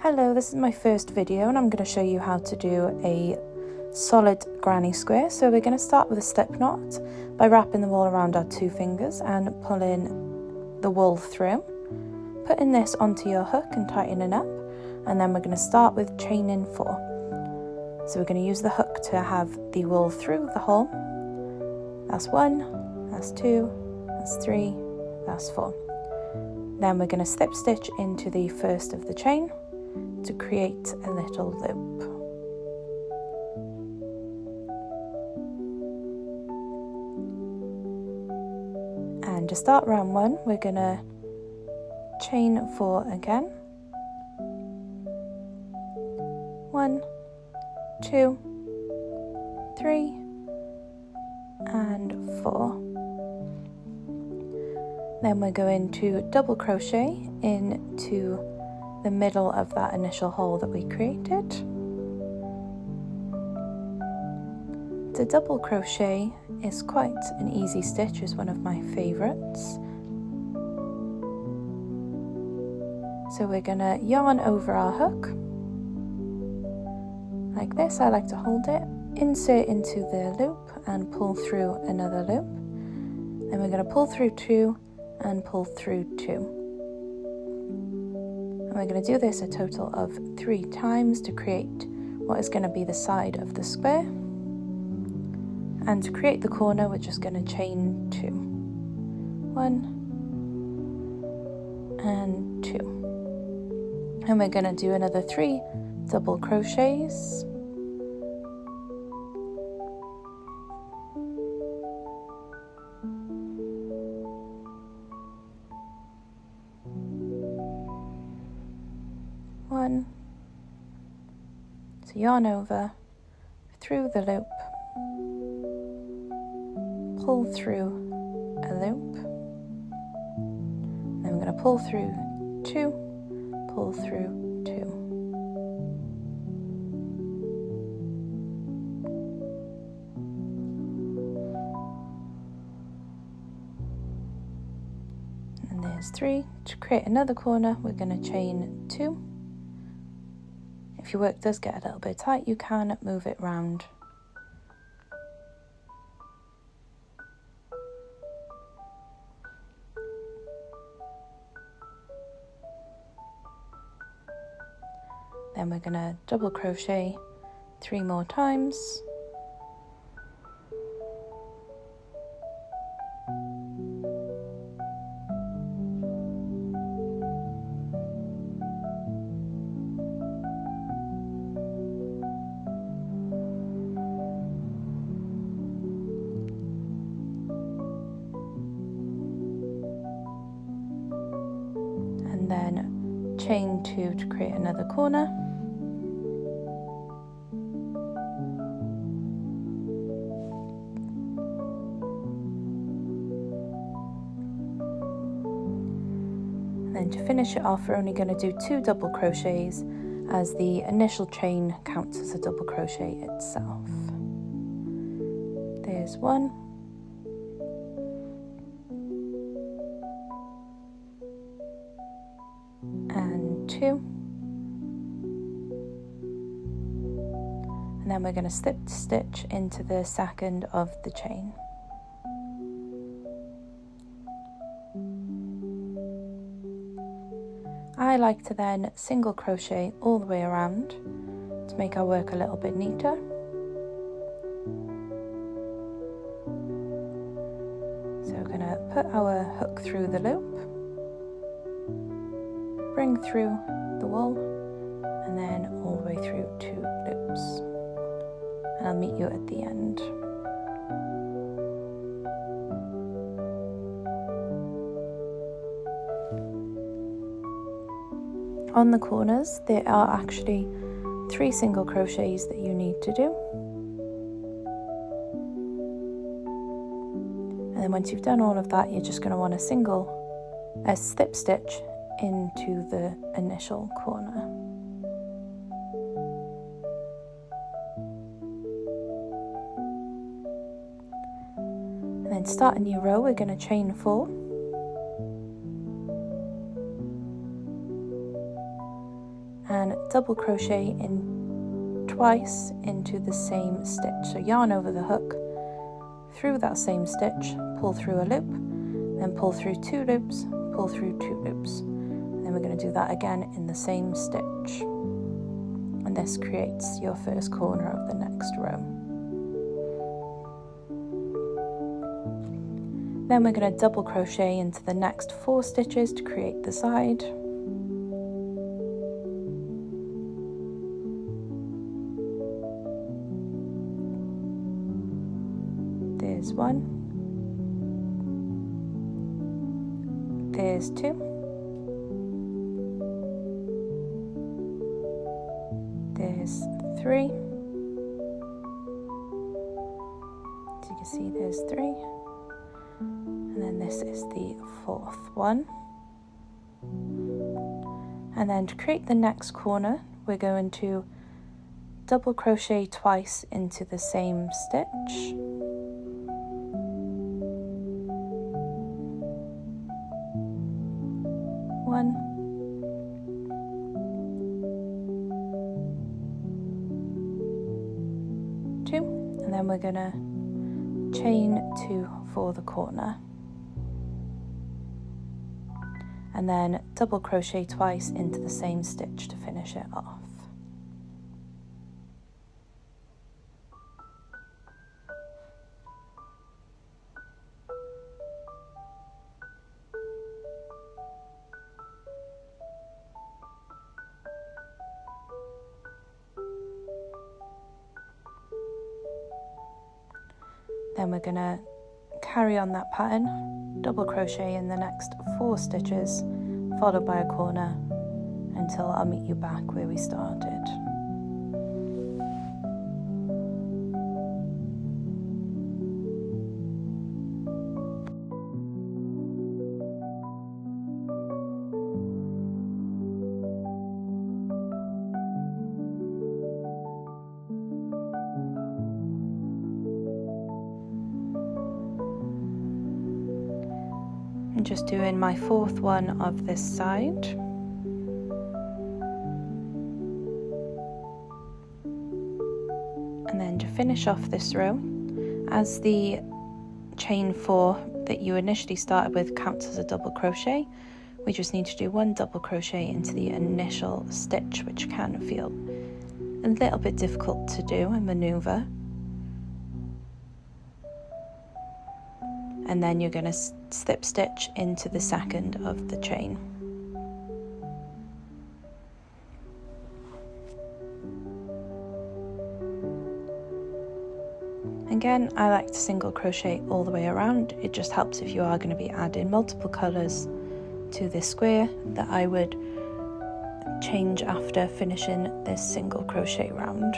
Hello, this is my first video and I'm going to show you how to do a solid granny square. So we're going to start with a slip knot by wrapping the wool around our 2 fingers and pulling the wool through. Putting this onto your hook and tightening up, and then we're going to start with chaining 4. So we're going to use the hook to have the wool through the hole. That's 1, that's 2, that's 3, that's 4. Then we're going to slip stitch into the first of the chain to create a little loop. And to start round 1, we're going to chain 4 again. 1, 2, 3, and 4. Then we're going to double crochet into the middle of that initial hole that we created. To double crochet is quite an easy stitch, is one of my favourites. So we're going to yarn over our hook like this. I like to hold it, insert into the loop and pull through another loop. Then we're going to pull through 2 and pull through 2. And we're going to do this a total of 3 times to create what is going to be the side of the square. And to create the corner, we're just going to chain 2. 1 and 2. And we're going to do another 3 double crochets. So yarn over, through the loop, pull through a loop, then we're going to pull through 2, pull through 2. And there's 3. To create another corner, we're going to chain 2. If your work does get a little bit tight, you can move it round. Then we're going to double crochet 3 more times. And then chain 2 to create another corner. And then to finish it off, we're only going to do 2 double crochets, as the initial chain counts as a double crochet itself. There's 1. And 2, and then we're going to slip stitch into the second of the chain. I like to then single crochet all the way around to make our work a little bit neater. So we're going to put our hook through the loop, bring through the wool, and then all the way through 2 loops. And I'll meet you at the end. On the corners, there are actually 3 single crochets that you need to do. And then once you've done all of that, you're just going to want to slip stitch into the initial corner. And then start a new row, we're going to chain 4. And double crochet in twice into the same stitch. So yarn over the hook, through that same stitch, pull through a loop, then pull through 2 loops, pull through 2 loops. And then we're going to do that again in the same stitch. And this creates your first corner of the next row. Then we're going to double crochet into the next 4 stitches to create the side. There's 1, there's 2, there's 3, as you can see there's 3, and then this is the 4th one. And then to create the next corner, we're going to double crochet twice into the same stitch. One, 2, and then we're gonna chain 2 for the corner, and then double crochet twice into the same stitch to finish it off. Then we're going to carry on that pattern, double crochet in the next 4 stitches, followed by a corner, until I'll meet you back where we started. I'm just doing my 4th one of this side. And then to finish off this row, as the chain 4 that you initially started with counts as a double crochet, we just need to do 1 double crochet into the initial stitch, which can feel a little bit difficult to do and maneuver. And then you're going to slip stitch into the second of the chain. Again, I like to single crochet all the way around. It just helps if you are going to be adding multiple colours to this square, that I would change after finishing this single crochet round.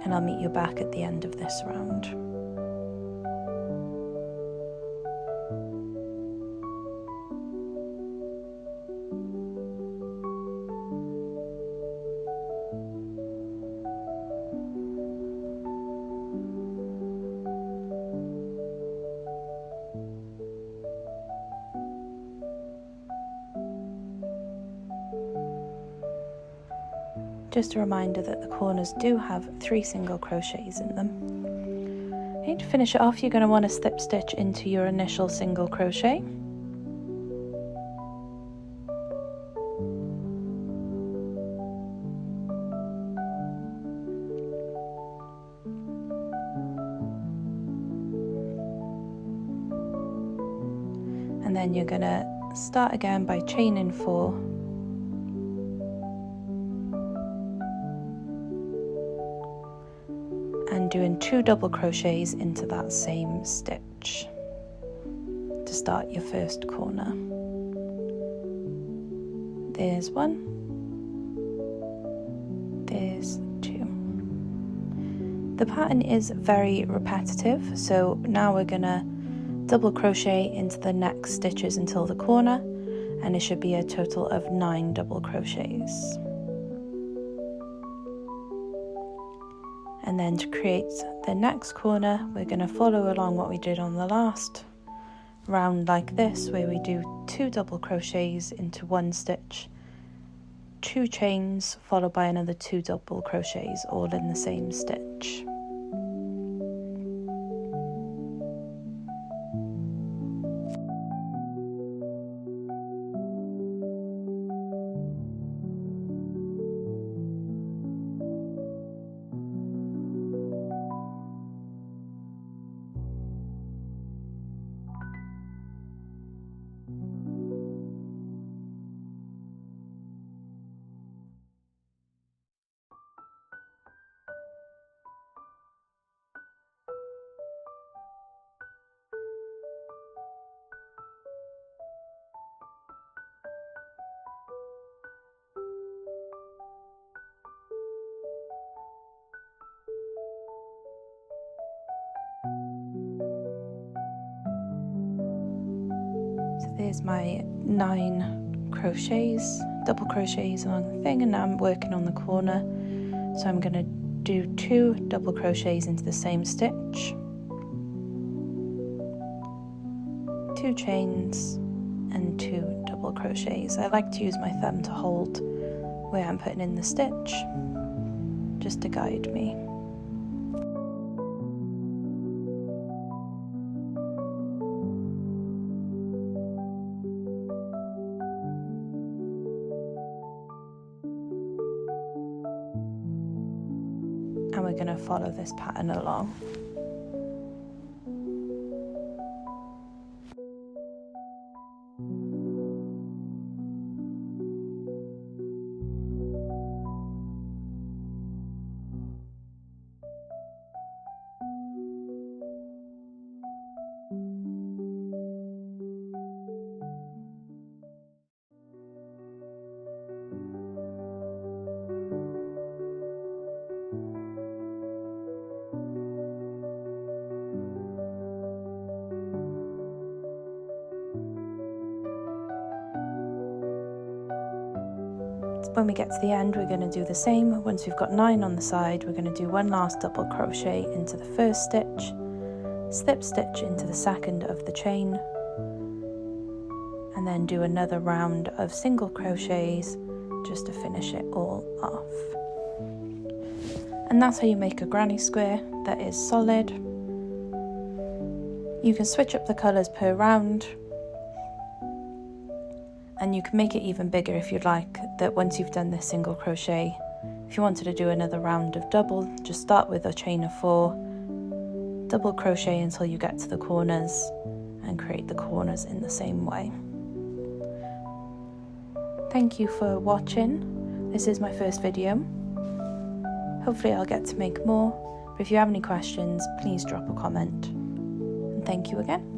And I'll meet you back at the end of this round. Just a reminder that the corners do have 3 single crochets in them. Okay, to finish it off, you're going to want to slip stitch into your initial single crochet. And then you're going to start again by chaining 4. And doing 2 double crochets into that same stitch to start your first corner. There's 1, there's 2. The pattern is very repetitive, so now we're gonna double crochet into the next stitches until the corner, and it should be a total of 9 double crochets. And then to create the next corner, we're going to follow along what we did on the last round like this, where we do 2 double crochets into 1 stitch, 2 chains followed by another 2 double crochets, all in the same stitch. So there's my 9 crochets, double crochets along the thing, and now I'm working on the corner. So I'm going to do 2 double crochets into the same stitch, 2 chains and 2 double crochets. I like to use my thumb to hold where I'm putting in the stitch, just to guide me. And we're going to follow this pattern along. When we get to the end, we're going to do the same. Once we've got 9 on the side, we're going to do 1 last double crochet into the first stitch, slip stitch into the second of the chain, and then do another round of single crochets just to finish it all off. And that's how you make a granny square that is solid. You can switch up the colours per round, and you can make it even bigger if you'd like, that once you've done this single crochet, if you wanted to do another round of double, just start with a chain of 4, double crochet until you get to the corners, and create the corners in the same way. Thank you for watching. This is my first video. Hopefully I'll get to make more, but if you have any questions, please drop a comment. And thank you again.